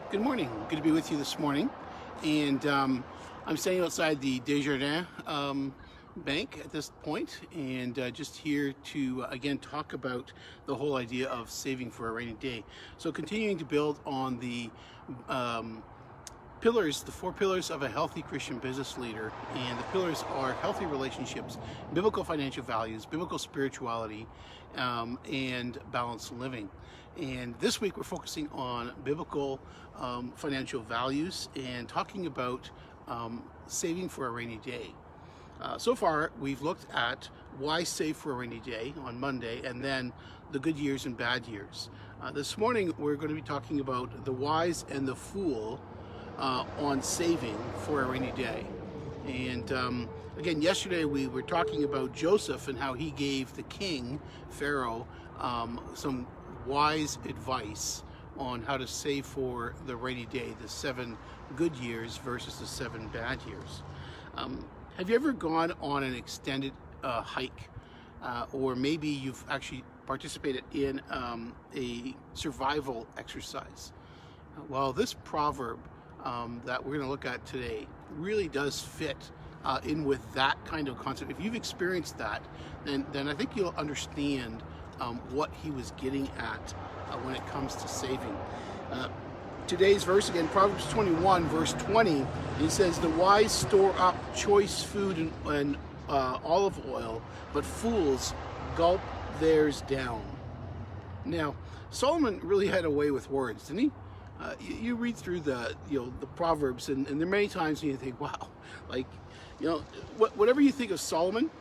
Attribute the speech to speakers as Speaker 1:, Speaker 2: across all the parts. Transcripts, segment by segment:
Speaker 1: Good morning. Good to be with you this morning. And I'm standing outside the Desjardins Bank at this point, and just here to again talk about the whole idea of saving for a rainy day. So continuing to build on the pillars, the four pillars of a healthy Christian business leader. And the pillars are healthy relationships, biblical financial values, biblical spirituality, and balanced living. And this week we're focusing on biblical financial values and talking about saving for a rainy day. So far, we've looked at why save for a rainy day on Monday, and then the good years and bad years. This morning, we're going to be talking about the wise and the fool on saving for a rainy day. And again, yesterday we were talking about Joseph and how he gave the king, Pharaoh, some wise advice on how to save for the rainy day, the 7 good years versus the 7 bad years. Have you ever gone on an extended hike, or maybe you've actually participated in a survival exercise? Well, this proverb that we're going to look at today really does fit in with that kind of concept. If you've experienced that, then I think you'll understand what he was getting at when it comes to saving. Today's verse again, Proverbs 21, verse 20, it says, "The wise store up choice food and olive oil, but fools gulp theirs down." Now, Solomon really had a way with words, didn't he? You read through the Proverbs, and there are many times when you think, wow, whatever you think of Solomon,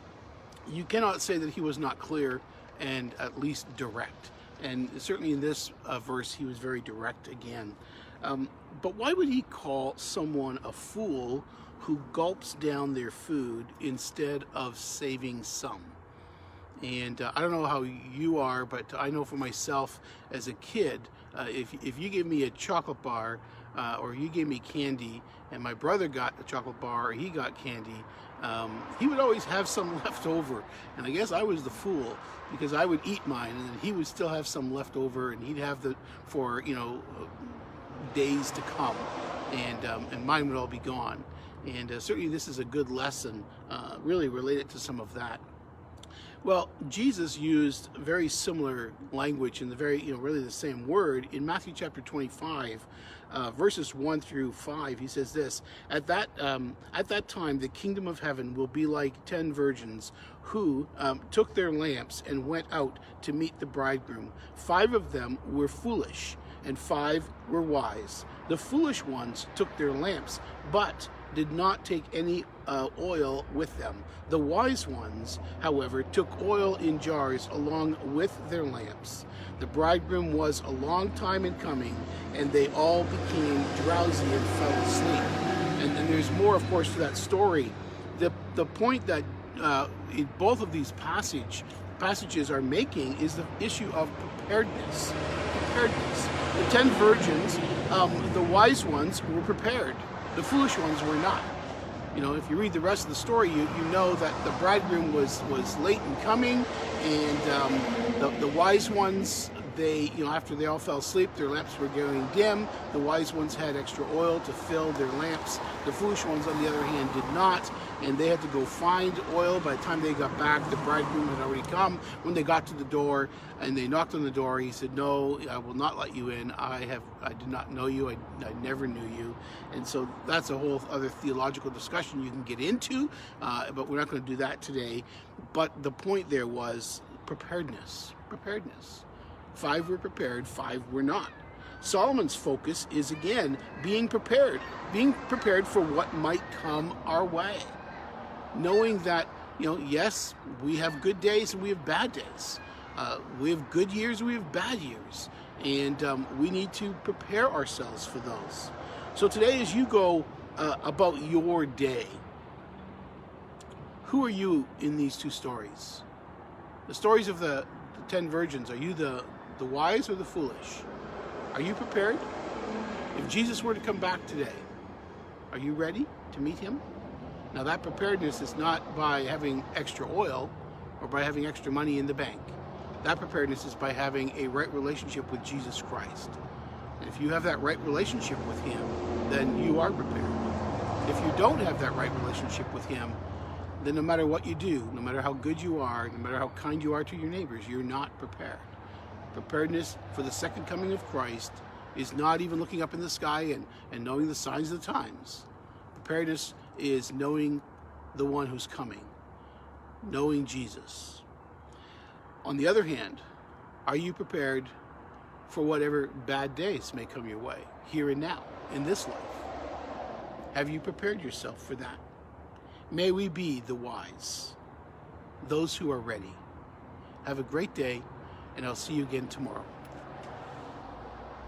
Speaker 1: you cannot say that he was not clear and at least direct. And certainly in this verse, he was very direct again. But why would he call someone a fool who gulps down their food instead of saving some? And I don't know how you are, but I know for myself as a kid, if you gave me a chocolate bar or you gave me candy and my brother got a chocolate bar or he got candy, he would always have some left over. And I guess I was the fool because I would eat mine and then he would still have some left over and he'd have for days to come, and mine would all be gone. And certainly this is a good lesson really related to some of that. Well, Jesus used very similar language in the really the same word in Matthew chapter 25, verses 1 through 5. He says this: At that time, the kingdom of heaven will be like 10 virgins who took their lamps and went out to meet the bridegroom. 5 of them were foolish, and 5 were wise. The foolish ones took their lamps, but did not take any oil with them. The wise ones, however, took oil in jars along with their lamps. The bridegroom was a long time in coming, and they all became drowsy and fell asleep. And there's more, of course, to that story. The point that in both of these passages are making is the issue of preparedness. Preparedness. The 10 virgins, the wise ones were prepared. The foolish ones were not. If you read the rest of the story, you know that the bridegroom was late in coming, and the wise ones, they, after they all fell asleep, their lamps were going dim. The wise ones had extra oil to fill their lamps. The foolish ones, on the other hand, did not, and they had to go find oil. By the time they got back, the bridegroom had already come. When they got to the door and they knocked on the door, he said, "No, I will not let you in. I did not know you. I never knew you." And so that's a whole other theological discussion you can get into, but we're not going to do that today. But the point there was preparedness. Preparedness. 5 were prepared, 5 were not. Solomon's focus is, again, being prepared for what might come our way. Knowing that, yes, we have good days and we have bad days. We have good years and we have bad years. And we need to prepare ourselves for those. So today, as you go about your day, who are you in these two stories? The stories of the 10 virgins, are you the wise or the foolish? Are you prepared? If Jesus were to come back today, are you ready to meet him? Now, that preparedness is not by having extra oil or by having extra money in the bank. That preparedness is by having a right relationship with Jesus Christ. If you have that right relationship with Him, then you are prepared. If you don't have that right relationship with Him, then no matter what you do, no matter how good you are, no matter how kind you are to your neighbors, you're not prepared. Preparedness for the second coming of Christ is not even looking up in the sky and knowing the signs of the times. Preparedness is knowing the one who's coming, knowing Jesus. On the other hand, are you prepared for whatever bad days may come your way, here and now, in this life? Have you prepared yourself for that? May we be the wise, those who are ready. Have a great day, and I'll see you again tomorrow.